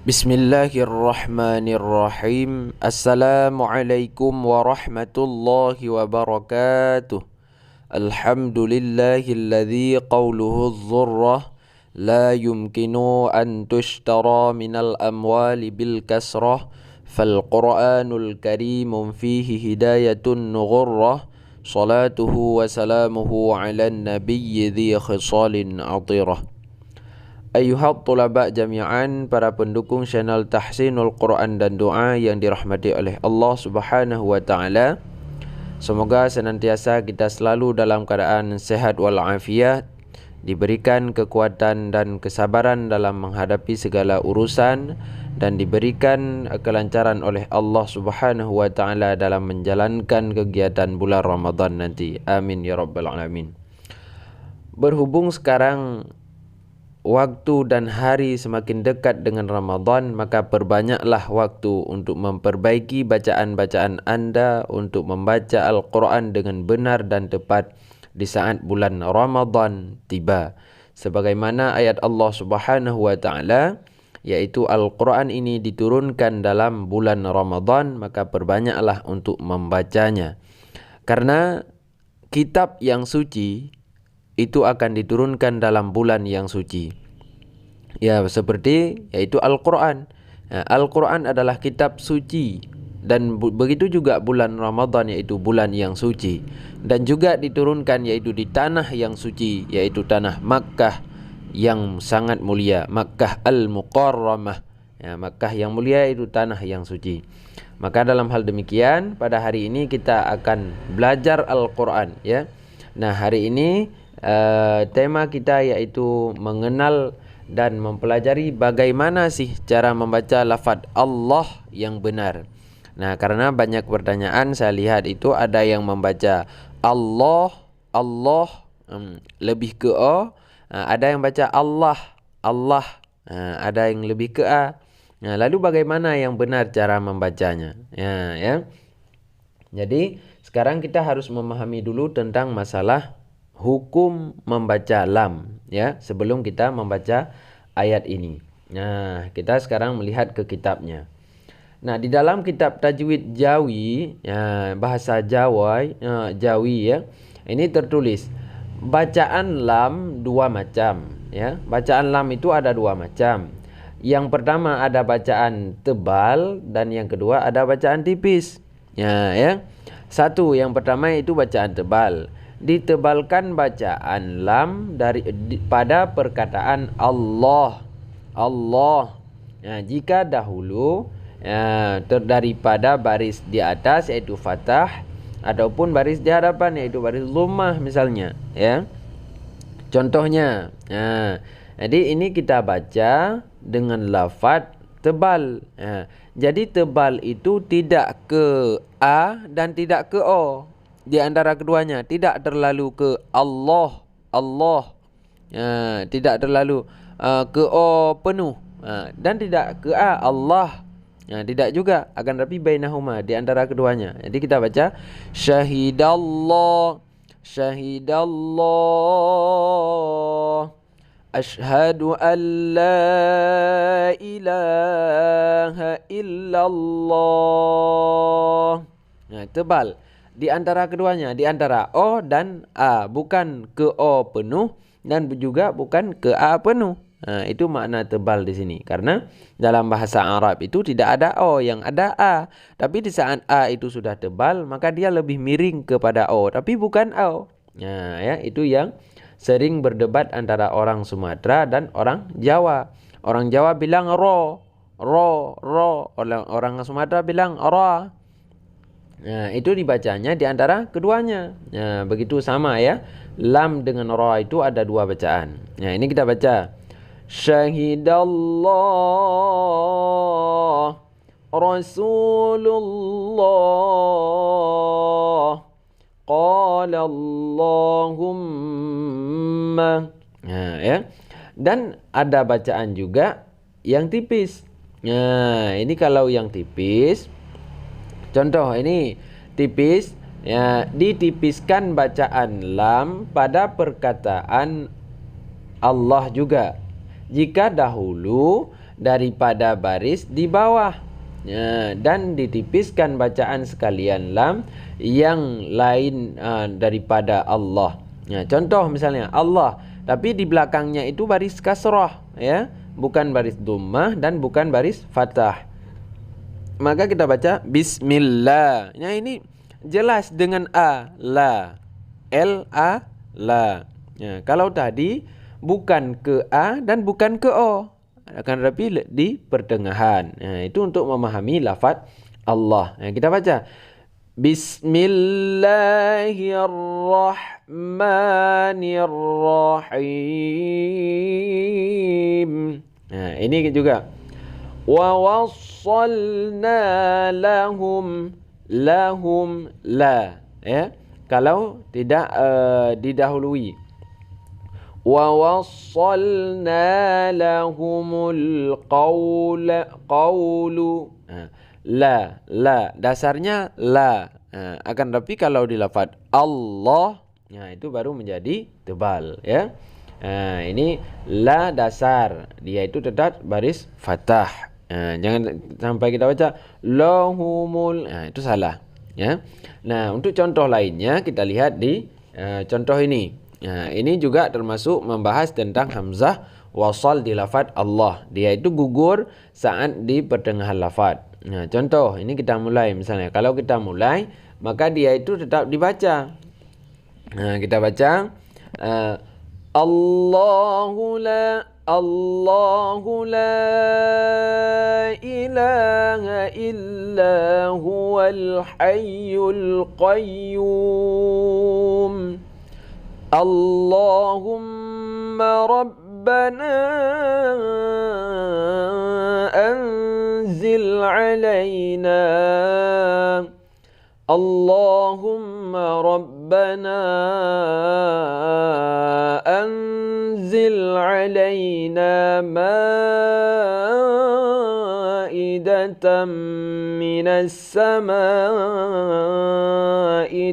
Bismillahirrahmanirrahim. Assalamualaikum warahmatullahi wabarakatuh. Alhamdulillahilladzi qawluhu dzurrah la yumkinu an tushtara minal amwali bil kasrah fal Qur'anul Karim fihi hidayatun nughurrah salatuhu wa salamuhu ala nabiyyi dzi khisalin atirah. Ayuhat tulaba jami'an, para pendukung channel Tahsinul Quran dan Doa yang dirahmati oleh Allah Subhanahu wa taala. Semoga senantiasa kita selalu dalam keadaan sehat wal afiat, diberikan kekuatan dan kesabaran dalam menghadapi segala urusan, dan diberikan kelancaran oleh Allah Subhanahu wa taala dalam menjalankan kegiatan bulan Ramadan nanti. Amin ya rabbal alamin. Berhubung sekarang waktu dan hari semakin dekat dengan Ramadan, maka perbanyaklah waktu untuk memperbaiki bacaan-bacaan anda untuk membaca Al-Quran dengan benar dan tepat di saat bulan Ramadan tiba. Sebagaimana ayat Allah Subhanahu wa taala, yaitu Al-Quran ini diturunkan dalam bulan Ramadan, maka perbanyaklah untuk membacanya. Karena kitab yang suci itu akan diturunkan dalam bulan yang suci. Ya, seperti yaitu Al-Quran. Al-Quran adalah kitab suci, dan begitu juga bulan Ramadan, yaitu bulan yang suci, dan juga diturunkan yaitu di tanah yang suci, yaitu tanah Makkah yang sangat mulia, Makkah Al-Mukarramah. Ya, Makkah yang mulia itu tanah yang suci. Maka dalam hal demikian, pada hari ini kita akan belajar Al-Quran, ya. Nah, hari ini tema kita yaitu mengenal dan mempelajari bagaimana sih cara membaca lafaz Allah yang benar. Nah, karena banyak pertanyaan saya lihat itu ada yang membaca Allah lebih ke O, ada yang baca Allah, ada yang lebih ke A. Nah, lalu bagaimana yang benar cara membacanya? Ya. Jadi sekarang kita harus memahami dulu tentang masalah hukum membaca lam, ya, sebelum kita membaca ayat ini. Nah, kita sekarang melihat ke kitabnya. Nah, di dalam kitab Tajwid Jawi, ya, bahasa Jawi, ya, ini tertulis bacaan lam dua macam, ya. Bacaan lam itu ada dua macam. Yang pertama ada bacaan tebal, dan yang kedua ada bacaan tipis. Ya. Satu, yang pertama itu bacaan tebal. Ditebalkan bacaan lam pada perkataan Allah. Jika dahulu daripada baris di atas yaitu fathah, ataupun baris di hadapan yaitu baris dhammah misalnya, ya. Contohnya, jadi ini kita baca dengan lafaz tebal. Jadi tebal itu tidak ke A dan tidak ke O. Di antara keduanya, tidak terlalu ke Allah, tidak terlalu ke O penuh, dan tidak ke A Allah, tidak juga, akan tapi bainahuma, di antara keduanya. Jadi kita baca syahidallah asyhadu an la ilaha illallah. Tebal di antara keduanya, di antara O dan A, bukan ke O penuh dan juga bukan ke A penuh. Itu makna tebal di sini. Karena dalam bahasa Arab itu tidak ada O, yang ada A. Tapi di saat A itu sudah tebal, maka dia lebih miring kepada O, tapi bukan O. Ya, itu yang sering berdebat antara orang Sumatera dan orang Jawa. Orang Jawa bilang ro. Orang Sumatera bilang ra. Itu dibacanya di antara keduanya. Begitu sama, ya. Lam dengan ra itu ada dua bacaan. Ini kita baca syahidallah rasulullah qala Allahumma. Ya. Dan ada bacaan juga yang tipis. Ini kalau yang tipis, contoh ini tipis, ya, ditipiskan bacaan lam pada perkataan Allah juga. Jika dahulu daripada baris di bawah. Dan ditipiskan bacaan sekalian lam yang lain daripada Allah. Contoh misalnya Allah, tapi di belakangnya itu baris kasrah, ya, bukan baris dhammah dan bukan baris fathah. Maka kita baca bismillah. Ini jelas dengan a, la, l a, la. Kalau tadi bukan ke a dan bukan ke o, akan tetapi di pertengahan. Itu untuk memahami lafaz Allah. Kita baca Bismillahirrahmanirrahim. Ini juga wa wassalna lahum la, ya. Kalau tidak didahului wa wassalna lahumul qawlu. La, dasarnya la. Akan tapi kalau dilafaz Allah, itu baru menjadi tebal, ya. Ini la dasar, dia itu tetap baris fathah. Jangan sampai kita baca lahumul, itu salah, ya. Nah, untuk contoh lainnya kita lihat di contoh ini. Ini juga termasuk membahas tentang hamzah wasal di lafaz Allah. Dia itu gugur saat di pertengahan lafaz. Contoh, ini kita mulai. Misalnya, kalau kita mulai, maka dia itu tetap dibaca. Kita baca Allahu la ilaha illa huwal hayyul qayyum. Allahumma rabbana anzil alaina. Allahumma rabbana anzil alaina ma'idatan minas samaa'i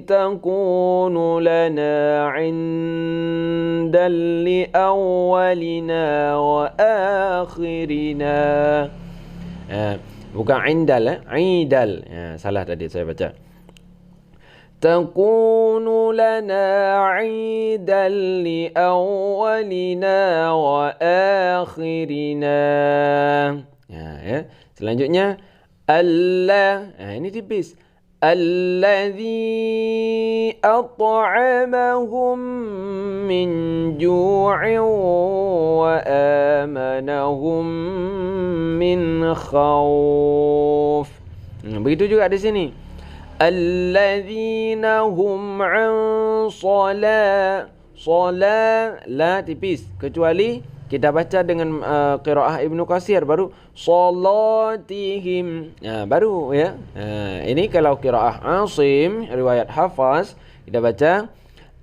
takunu lana 'indan li awwalina wa akhirina. Bukan indal, idal. Salah tadi saya baca. Takunu lana 'idan li awwalina wa akhirina. Selanjutnya Allah. Ini tipis. Alladzi at'amahum min ju'in wa amanahum min khawf. Begitu juga di sini. Alladzina hum an salat la tipis, kecuali kita baca dengan qiraah Ibnu Katsir, baru salatihim, baru, ya. Ini kalau qiraah Asim riwayat Hafaz, kita baca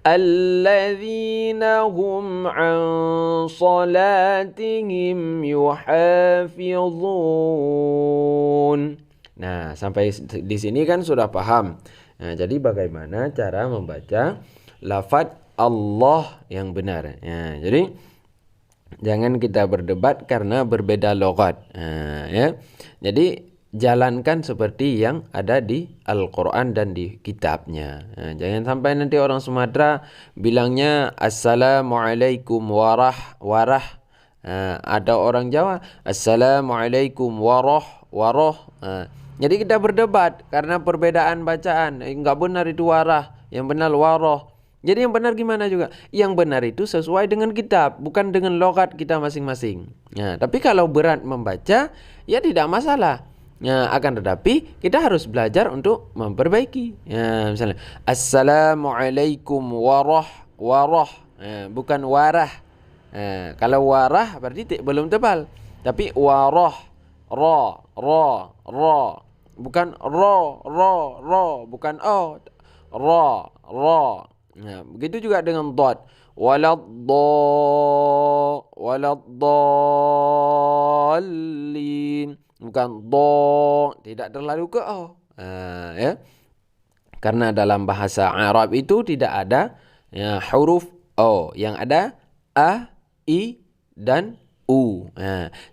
alladzina hum an salatihim yuhafizun. Nah, sampai di sini kan sudah paham. Jadi bagaimana cara membaca lafaz Allah yang benar. Jadi jangan kita berdebat karena berbeda logat. Ya. Jadi jalankan seperti yang ada di Al-Quran dan di kitabnya. Jangan sampai nanti orang Sumatera bilangnya Assalamualaikum warah. Ada orang Jawa Assalamualaikum warah. Jadi kita berdebat karena perbedaan bacaan. Enggak benar itu warah, yang benar warah. Jadi yang benar gimana juga? Yang benar itu sesuai dengan kitab, bukan dengan logat kita masing-masing. Tapi kalau berat membaca, ya tidak masalah. Akan tetapi kita harus belajar untuk memperbaiki. Misalnya Assalamualaikum warah. Bukan warah. Kalau warah berarti belum tebal. Tapi warah, ra. Bukan ro, bukan o. Ra. Begitu juga dengan dad. Waladdallin. Bukan do, tidak terlalu ke o. Ya. Karena dalam bahasa Arab itu tidak ada huruf o, yang ada a, i dan U.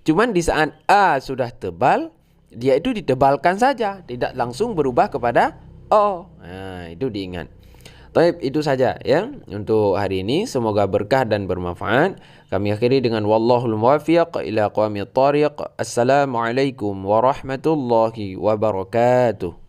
Cuman di saat A sudah tebal, dia itu ditebalkan saja, tidak langsung berubah kepada O. Itu diingat. Baik, itu saja ya untuk hari ini. Semoga berkah dan bermanfaat. Kami akhiri dengan wallahul muwaffiq ila aqwamit thariq. Assalamualaikum warahmatullahi wabarakatuh.